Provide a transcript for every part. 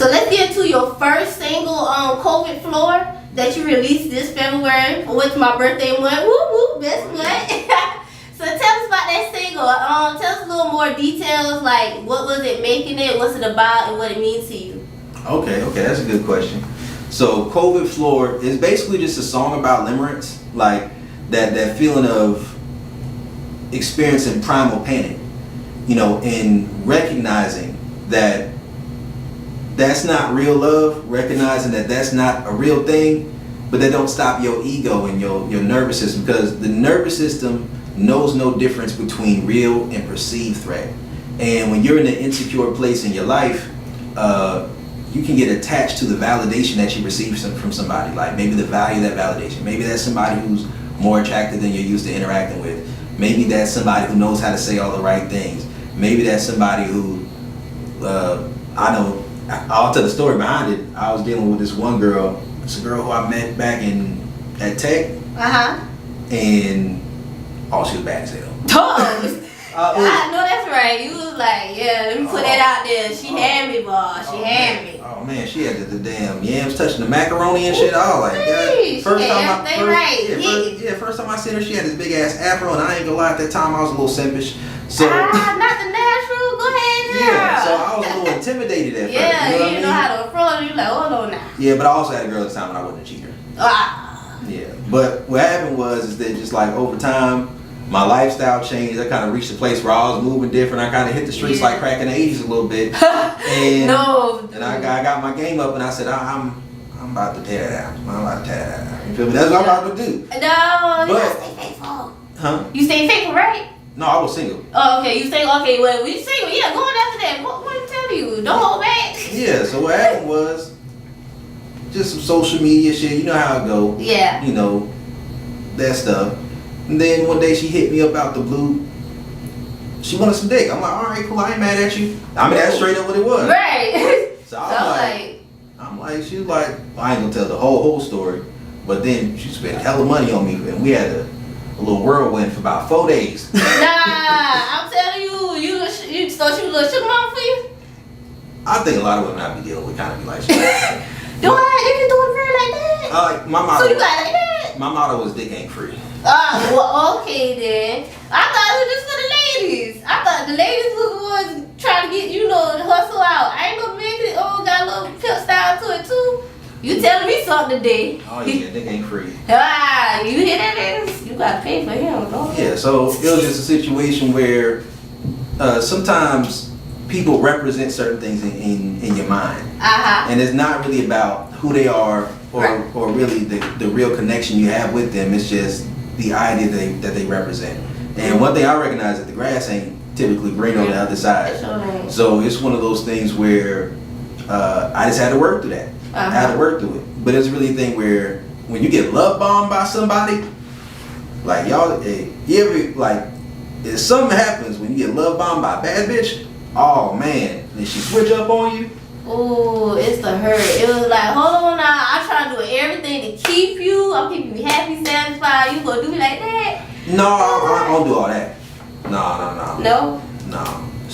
So let's get to your first single on COVID Floor that you released this February, for which my birthday went. Woo woo, best what? So tell us about that single. Tell us a little more details, like what was it making it, what's it about, and what it means to you. Okay, that's a good question. So COVID Floor is basically just a song about limerence, like that feeling of experiencing primal panic, and recognizing that that's not real love, recognizing that that's not a real thing, but that don't stop your ego and your nervous system, because the nervous system knows no difference between real and perceived threat. And when you're in an insecure place in your life, you can get attached to the validation that you receive from somebody, like maybe the value of that validation. Maybe that's somebody who's more attractive than you're used to interacting with. Maybe that's somebody who knows how to say all the right things. Maybe that's somebody who, I'll tell the story behind it. I was dealing with this one girl. It's a girl who I met back at Tech. And she was bad as hell. I know that's right. You was like, yeah, let me put that out there. She had me, boss. She had me. Oh man, she had the damn yams touching the macaroni and shit. I was like, first time I seen her, she had this big ass afro, and I ain't gonna lie, at that time I was a little simpish. So not the natural. Go ahead, girl. Yeah, so I was a little intimidated at first. Yeah, you didn't know how to approach. You like, hold on now. Yeah, but I also had a girl at the time when I wasn't a cheater. Yeah, but what happened is that just like over time, my lifestyle changed. I kind of reached a place where I was moving different. I kind of hit the streets like crack in the 80s a little bit. And I got my game up, and I said, I'm about to tear that out. I'm about to tear that out. You feel me? That's what I'm about to do. No, you gotta stay faithful. Huh? You stay faithful, right? No, I was single. Oh, okay. You say, okay, well, we single. Yeah, going after that. What did I tell you? Don't hold back. Yeah, so what happened was just some social media shit. You know how it go. Yeah. That stuff. And then one day she hit me up out the blue. She wanted some dick. I'm like, all right, cool. I ain't mad at you. I mean, that's straight up what it was. Right. So she was like, I ain't gonna tell the whole story. But then she spent hella money on me, and we had a little whirlwind for about 4 days. Nah, I'm telling you, so she was a little sugar mom for you? I think a lot of women I be dealing with kind of be like, do I? You can do it very like that? my motto. So you got like that? My motto was dick ain't free. Well, okay then. I thought it was just for the ladies. I thought the ladies was the ones trying to get, hustle out. I ain't no man got a little pimp style to it too. You telling me something today. Oh yeah, dick ain't free. You hear that, ladies? You gotta pay for him, don't you? Yeah, so it was just a situation where sometimes people represent certain things in your mind. And it's not really about who they are or really the real connection you have with them. It's just the idea that they represent. And one thing I recognize is that the grass ain't typically green on the other side. So it's one of those things where I just had to work through that. I had to work through it. But it's really a thing where when you get love bombed by somebody, like if something happens when you get love bombed by a bad bitch, oh man, did she switch up on you? Ooh, it's the hurt. It was like, hold on now, I'm trying to do everything to keep you. I'm keeping you happy, satisfied. You gonna do me like that? No, I don't do all that. No.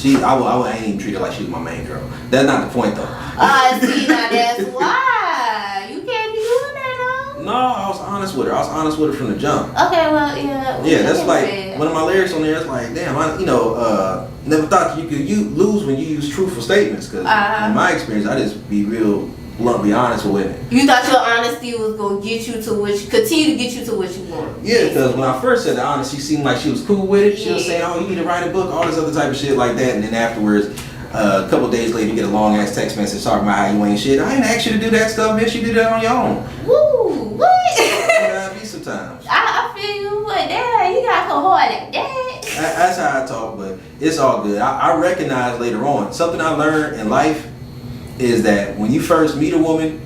I ain't even treat her like she was my main girl. That's not the point though. See, now that's why. You can't be doing that though. No, I was honest with her. I was honest with her from the jump. Okay, well, yeah. Yeah, that's like one of my lyrics on there. It's like, damn, never thought you could lose when you use truthful statements. Because in my experience, I just be real blunt, be honest with women. You thought your honesty was gonna continue to get you to what you want. Yeah, because when I first said the honesty, she seemed like she was cool with it. She was saying, oh, you need to write a book, all this other type of shit like that. And then afterwards, a couple of days later, you get a long ass text message talking about how you ain't shit. I ain't asked you to do that stuff, bitch. You did that on your own. Woo, what? Yeah, be sometimes. I feel you, but damn, you gotta go hard like that. That's how I talk, but it's all good. I recognize later on something I learned in life is that when you first meet a woman,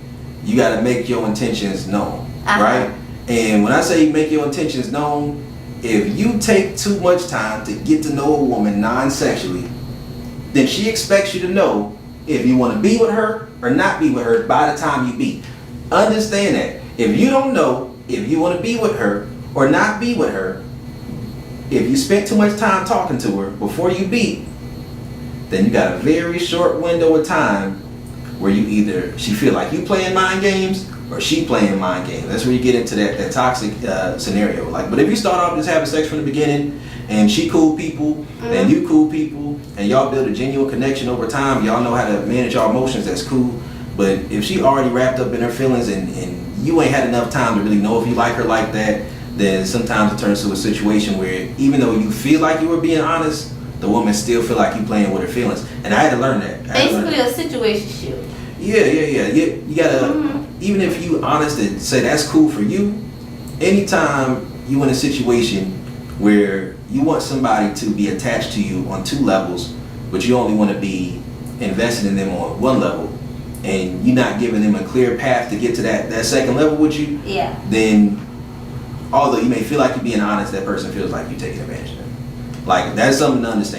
you got to make your intentions known, right? And when I say make your intentions known, if you take too much time to get to know a woman non-sexually, then she expects you to know if you want to be with her or not be with her by the time you beat. Understand that. If you don't know if you want to be with her or not be with her, if you spent too much time talking to her before you beat, then you got a very short window of time where you either she feel like you playing mind games or she playing mind games. That's where you get into that toxic scenario. Like, but if you start off just having sex from the beginning, and she cool people, and you cool people, and y'all build a genuine connection over time, y'all know how to manage your emotions, that's cool. But if she already wrapped up in her feelings and you ain't had enough time to really know if you like her like that, then sometimes it turns to a situation where even though you feel like you were being honest, the woman still feel like you playing with her feelings. And I had to learn that. Basically a situationship. Yeah. You gotta, even if you honest and say that's cool for you, anytime you in a situation where you want somebody to be attached to you on 2 levels, but you only want to be invested in them on 1 level, and you're not giving them a clear path to get to that second level with you, then although you may feel like you're being honest, that person feels like you're taking advantage of them. Like, that's something to understand.